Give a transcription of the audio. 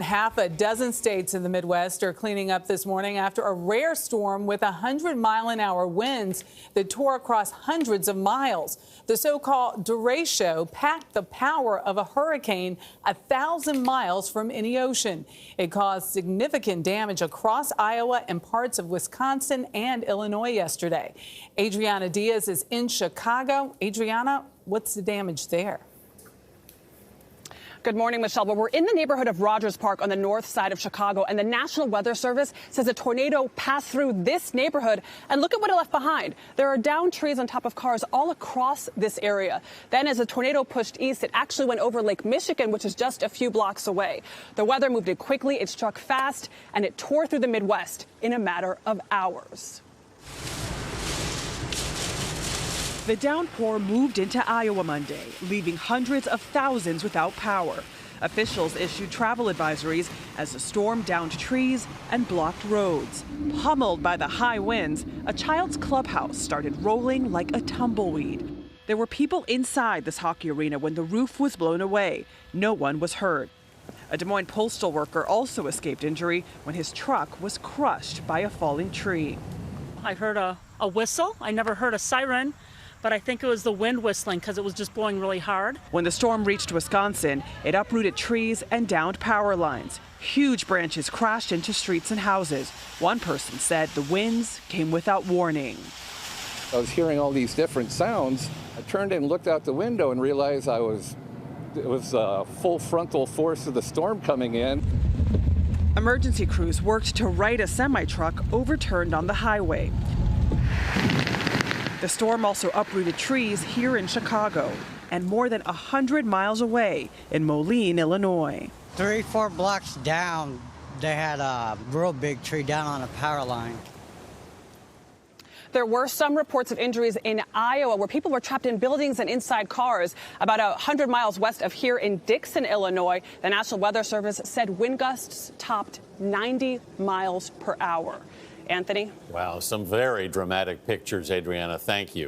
Half a dozen states in the Midwest are cleaning up this morning after a rare storm with 100-mile-an-hour winds that tore across hundreds of miles. The so-called derecho packed the power of a hurricane 1,000 miles from any ocean. It caused significant damage across Iowa and parts of Wisconsin and Illinois yesterday. Adriana Diaz is in Chicago. Adriana, what's the damage there? Good morning, Michelle. Well, we're in the neighborhood of Rogers Park on the north side of Chicago, and the National Weather Service says a tornado passed through this neighborhood. And look at what it left behind. There are downed trees on top of cars all across this area. Then as the tornado pushed east, it actually went over Lake Michigan, which is just a few blocks away. The weather moved in quickly, it struck fast, and it tore through the Midwest in a matter of hours. The downpour moved into Iowa Monday, leaving hundreds of thousands without power. Officials issued travel advisories as the storm downed trees and blocked roads. Pummeled by the high winds, a child's clubhouse started rolling like a tumbleweed. There were people inside this hockey arena when the roof was blown away. No one was hurt. A Des Moines postal worker also escaped injury when his truck was crushed by a falling tree. I heard a whistle. I never heard a siren, but I think it was the wind whistling because it was just blowing really hard. When the storm reached Wisconsin, it uprooted trees and downed power lines. Huge branches crashed into streets and houses. One person said the winds came without warning. I was hearing all these different sounds. I turned and looked out the window and realized it was full frontal force of the storm coming in. Emergency crews worked to right a semi-truck overturned on the highway. The storm also uprooted trees here in Chicago and more than 100 miles away in Moline, Illinois. 3-4 blocks down, they had a real big tree down on a power line. There were some reports of injuries in Iowa where people were trapped in buildings and inside cars. About 100 miles west of here in Dixon, Illinois, the National Weather Service said wind gusts topped 90 miles per hour. Anthony? Wow, some very dramatic pictures, Adriana. Thank you.